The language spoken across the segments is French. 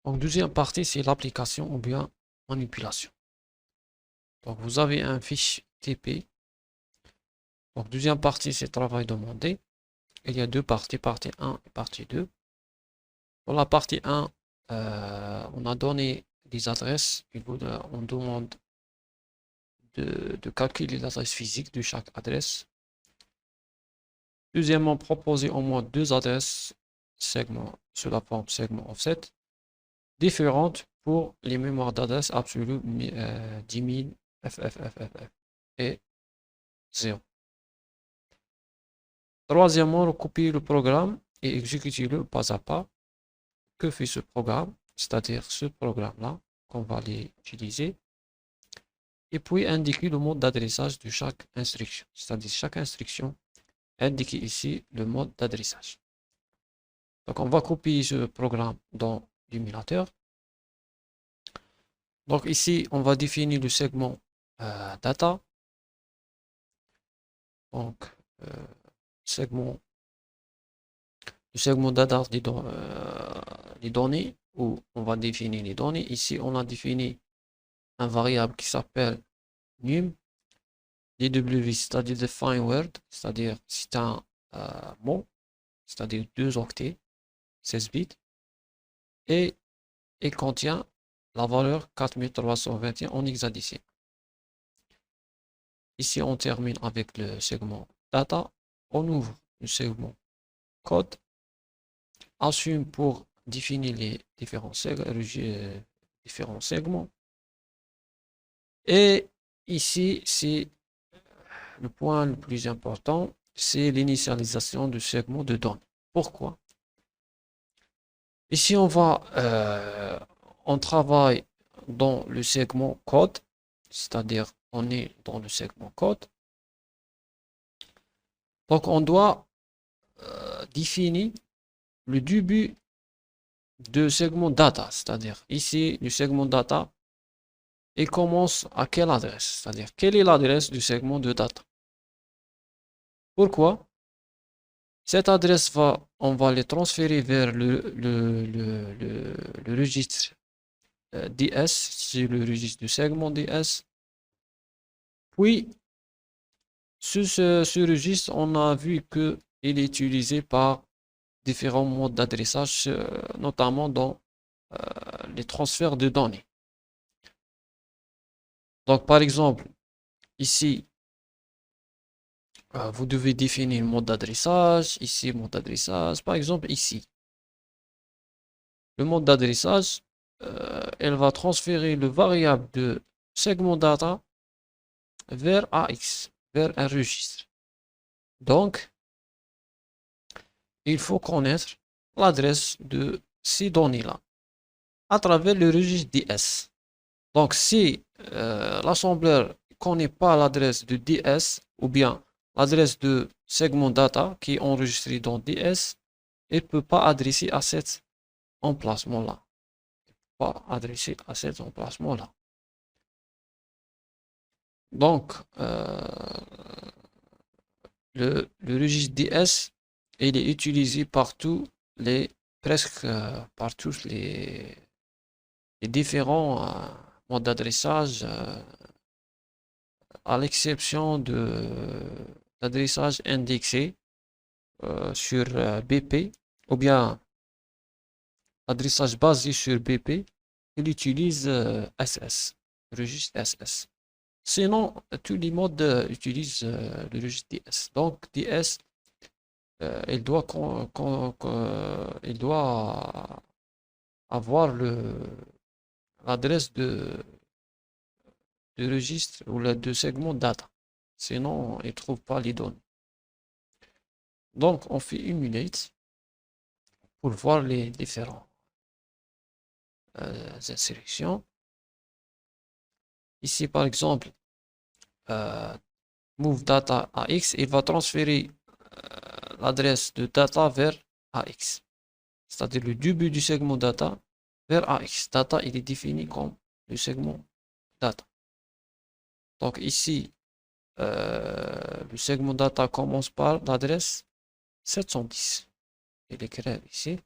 Donc, deuxième partie, c'est l'application ou bien manipulation. Donc, vous avez un fichier TP. Donc, deuxième partie, c'est travail demandé. Il y a deux parties, partie 1 et partie 2. Pour la partie 1, on a donné des adresses. On demande de calculer l'adresse physique de chaque adresse. Deuxièmement, proposer au moins deux adresses segment sous la forme segment offset différentes pour les mémoires d'adresse absolue 10 000 FFFFF et 0. Troisièmement, recopier le programme et exécuter-le pas à pas. Que fait ce programme? C'est-à-dire ce programme-là qu'on va l'utiliser. Et puis indiquer le mode d'adressage de chaque instruction. C'est-à-dire chaque instruction indiquer ici le mode d'adressage. Donc on va copier ce programme dans l'émulateur. Donc ici, on va définir le segment data. Donc, le segment data des données, où on va définir les données. Ici, on a défini un variable qui s'appelle num, DW, c'est-à-dire define word, c'est-à-dire c'est un mot, c'est-à-dire 2 octets, 16 bits, et il contient la valeur 4321 en hexadécimale. Ici, on termine avec le segment data. On ouvre le segment code. Assume pour définir les différents segments. Et ici, c'est le point le plus important, c'est l'initialisation du segment de données. Pourquoi? Ici, on travaille dans le segment code, c'est-à-dire on est dans le segment code. Donc, on doit définir le début de segment data, c'est-à-dire ici, le segment data, il commence à quelle adresse? C'est-à-dire, quelle est l'adresse du segment de data? Pourquoi? Cette adresse on va les transférer vers le registre DS, c'est le registre du segment DS. Puis, ce registre, on a vu qu'il est utilisé par différents modes d'adressage, notamment dans les transferts de données. Donc, par exemple, ici, vous devez définir le mode d'adressage. Ici, mode d'adressage. Par exemple, ici, le mode d'adressage, elle va transférer le variable de segment data vers AX, vers un registre. Donc, il faut connaître l'adresse de ces données-là à travers le registre DS. Donc, si l'assembleur ne connaît pas l'adresse de DS ou bien l'adresse de segment data qui est enregistré dans DS, il ne peut pas adresser à cet emplacement-là. Pas adresser à cet emplacement-là. Donc, le registre DS, il est utilisé par presque par tous les différents modes d'adressage, à l'exception de l'adressage indexé sur BP, ou bien adressage basé sur BP, il utilise SS, registre SS. Sinon, tous les modes utilisent le registre DS. Donc, DS, il doit avoir l'adresse de registre ou de segment data. Sinon, il ne trouve pas les données. Donc, on fait emulate pour voir les différentes instructions. Ici, par exemple, move data à X, il va transférer l'adresse de data vers AX. C'est-à-dire le début du segment data vers AX. Data, il est défini comme le segment data. Donc ici, le segment data commence par l'adresse 710. Il est créé ici.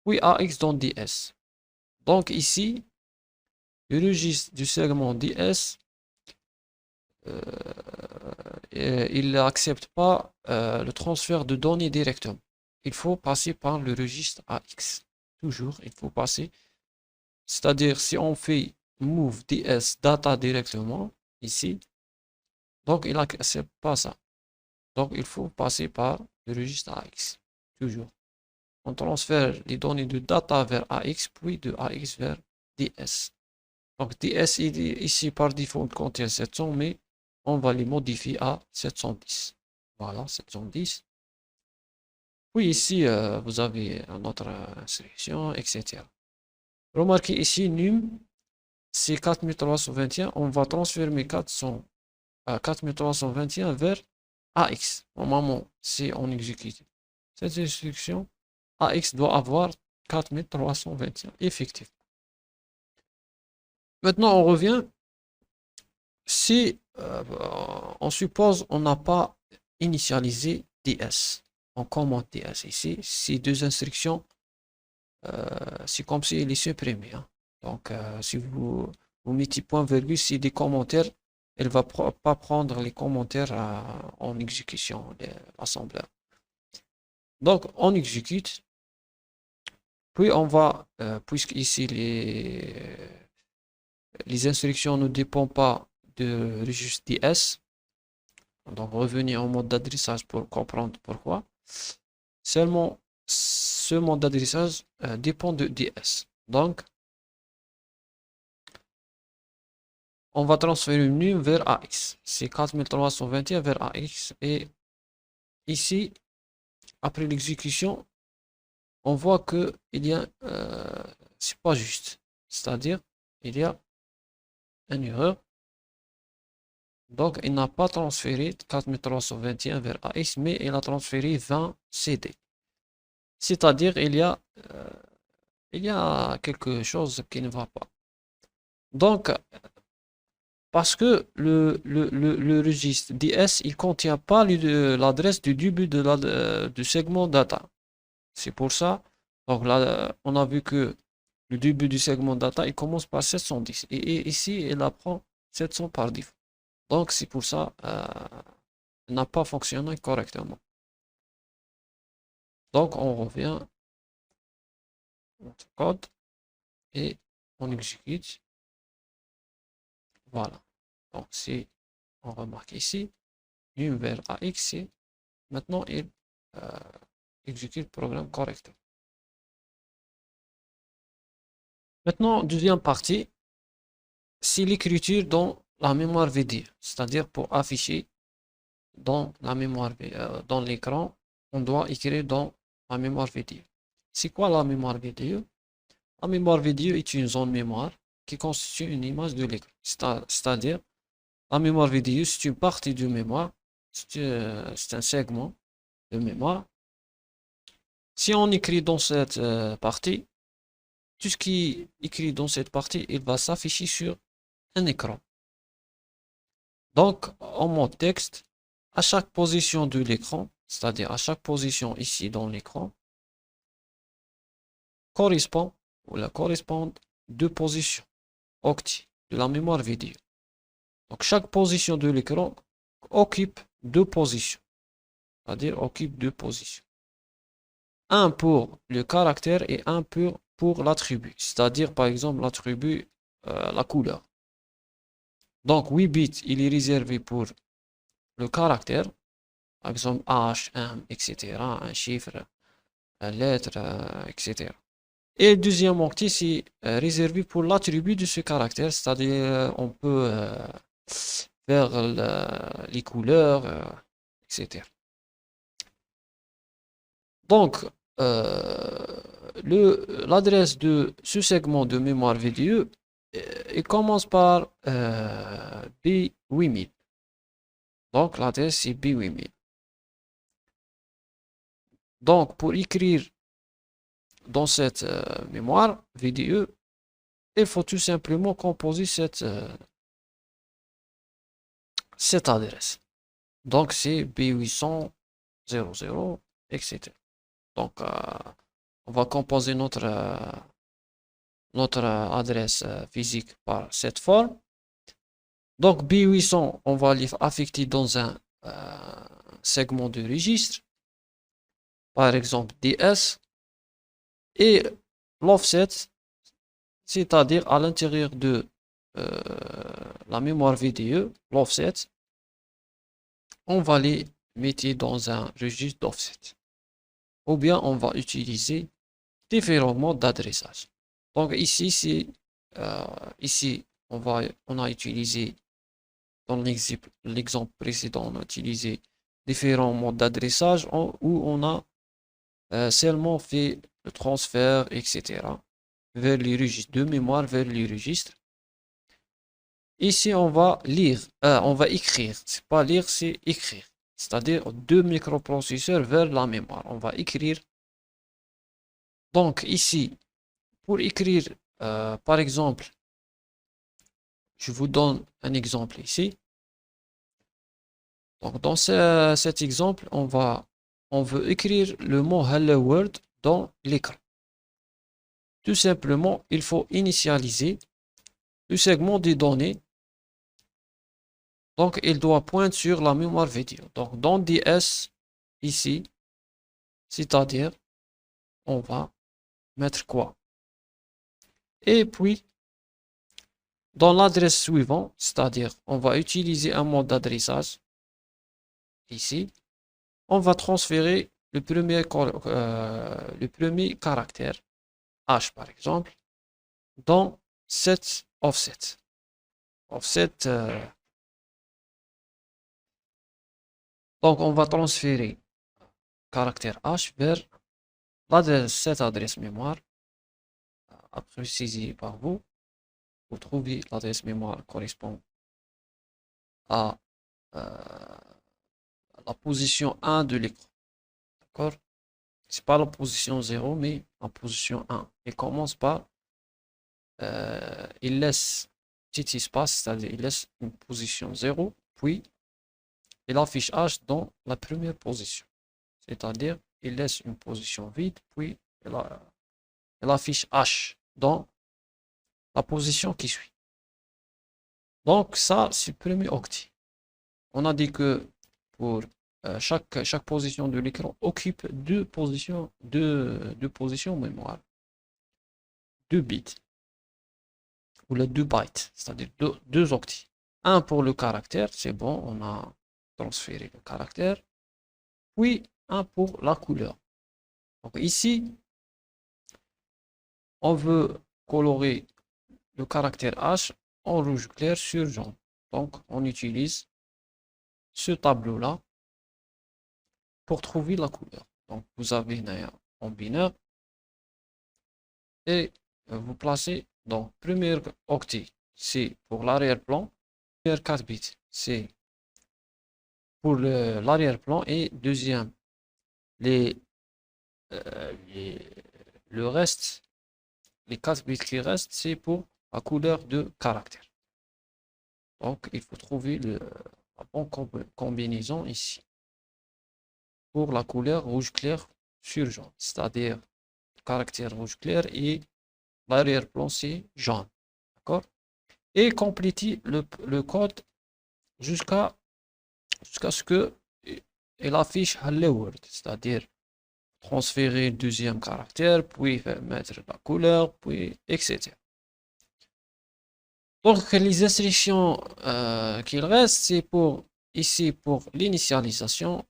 Puis AX dans DS. Donc ici, le registre du segment DS, il n'accepte pas le transfert de données directement. Il faut passer par le registre AX. Toujours, il faut passer. C'est-à-dire, si on fait move DS data directement, ici, donc il n'accepte pas ça. Donc, il faut passer par le registre AX. Toujours. On transfère les données de data vers AX, puis de AX vers DS. Donc, DS, ici, par défaut, contient 700, mais on va les modifier à 710. Voilà, 710. Puis ici, vous avez une autre instruction, etc. Remarquez ici, num, c'est 4321. On va transformer 4321 vers AX. Normalement, si on exécute cette instruction, AX doit avoir 4321, effectivement. Maintenant, on revient. Si on suppose on n'a pas initialisé DS, on commente DS ici, ces deux instructions, c'est comme si il est supprimé. Hein. Donc, si vous mettez point virgule, c'est des commentaires, elle va pas prendre les commentaires en exécution, l'assembleur. Donc, on exécute, puis on va, puisque ici les instructions ne dépendent pas de registre DS, donc revenir au mode d'adressage pour comprendre pourquoi. Seulement, ce mode d'adressage dépend de DS. Donc, on va transférer une num vers AX. C'est 4321 vers AX. Et ici, après l'exécution, on voit que il y a, c'est pas juste. C'est-à-dire, il y a une erreur. Donc, il n'a pas transféré 4321 vers AX, mais il a transféré 20 CD. C'est-à-dire, il y a quelque chose qui ne va pas. Donc, parce que le registre DS, il ne contient pas l'adresse du début du segment data. C'est pour ça, donc là, on a vu que le début du segment data, il commence par 710. Et ici, il apprend 700 par défaut. Donc, c'est pour ça, il n'a pas fonctionné correctement. Donc, on revient à notre code et on exécute. Voilà. Donc, si on remarque ici, num vers AX, maintenant il exécute le programme correctement. Maintenant, deuxième partie, c'est l'écriture dans la mémoire VDE, c'est-à-dire pour afficher dans la mémoire, dans l'écran, on doit écrire dans la mémoire VDE. C'est quoi la mémoire VDE? La mémoire VDE est une zone mémoire qui constitue une image de l'écran, c'est-à-dire la mémoire VDE, c'est une partie de mémoire, c'est un segment de mémoire. Si on écrit dans cette partie, tout ce qui est écrit dans cette partie, il va s'afficher sur un écran. Donc, en mode texte, à chaque position de l'écran, c'est-à-dire à chaque position ici dans l'écran, correspond ou la correspondent deux positions octi de la mémoire vidéo. Donc, chaque position de l'écran occupe deux positions, c'est-à-dire occupe deux positions. Un pour le caractère et un pour l'attribut, c'est-à-dire par exemple l'attribut la couleur. Donc 8 bits, il est réservé pour le caractère, par exemple H, M, etc., un chiffre, une lettre, etc. Et le deuxième octet, c'est réservé pour l'attribut de ce caractère, c'est-à-dire on peut faire les couleurs, etc. Donc, l'adresse de ce segment de mémoire VDE, il commence par B8000. Donc, l'adresse c'est B8000. Donc, pour écrire dans cette mémoire VDE, il faut tout simplement composer cette adresse. Donc, c'est B800, 00, etc. Donc, on va composer notre adresse physique par cette forme. Donc B800, on va l'affecter dans un segment de registre, par exemple DS, et l'offset, c'est-à-dire à l'intérieur de la mémoire VDE, l'offset, on va les mettre dans un registre d'offset. Ou bien on va utiliser différents modes d'adressage. Donc ici, on a utilisé, dans l'exemple précédent, on a utilisé différents modes d'adressage où on a seulement fait le transfert, etc. vers les registres de mémoire, vers les registres. Ici, on va lire, on va écrire. C'est pas lire, c'est écrire. C'est-à-dire deux microprocesseurs vers la mémoire. On va écrire. Donc ici, pour écrire, par exemple, je vous donne un exemple ici. Donc dans cet exemple, on veut écrire le mot Hello World dans l'écran. Tout simplement, il faut initialiser le segment des données. Donc, il doit pointer sur la mémoire vidéo. Donc, dans DS, ici, c'est-à-dire, on va mettre quoi? Et puis, dans l'adresse suivante, c'est-à-dire, on va utiliser un mode d'adressage. Ici, on va transférer le premier caractère, H par exemple, dans cet offset. Donc, on va transférer caractère H vers cette adresse mémoire, à préciser par vous. Vous trouvez l'adresse mémoire correspond à la position 1 de l'écran. D'accord? C'est pas la position 0, mais la position 1. Il commence par, il laisse petit espace, c'est-à-dire il laisse une position 0, puis il affiche H dans la première position. C'est-à-dire il laisse une position vide, puis il affiche H dans la position qui suit. Donc ça, c'est le premier octet. On a dit que pour chaque position de l'écran occupe deux positions mémoire, 2 bits, ou les 2 bytes, c'est-à-dire deux octets. Un pour le caractère, c'est bon, on a transféré le caractère, puis un pour la couleur. Donc ici, on veut colorer le caractère H en rouge clair sur jaune. Donc on utilise ce tableau-là pour trouver la couleur. Donc vous avez en binaire et vous placez donc premier octet, c'est pour l'arrière-plan, premier 4 bits, c'est pour l'arrière-plan et deuxième, le reste, les 4 bits qui restent, c'est pour la couleur de caractère. Donc il faut trouver la bonne combinaison ici pour la couleur rouge clair sur jaune, c'est-à-dire caractère rouge clair et l'arrière-plan c'est jaune. D'accord? Et compléter le code jusqu'à ce que il affiche Hello World, c'est-à-dire transférer le deuxième caractère, puis mettre la couleur, puis etc. Donc les instructions qu'il reste, c'est pour ici pour l'initialisation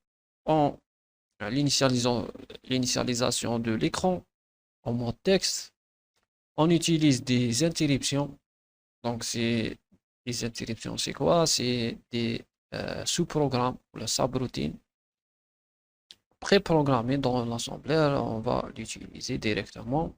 en l'initialisation de l'écran en mode texte. On utilise des interruptions. Donc c'est des interruptions, c'est quoi? C'est des sous-programmes ou la subroutine préprogrammé dans l'assembleur. On va l'utiliser directement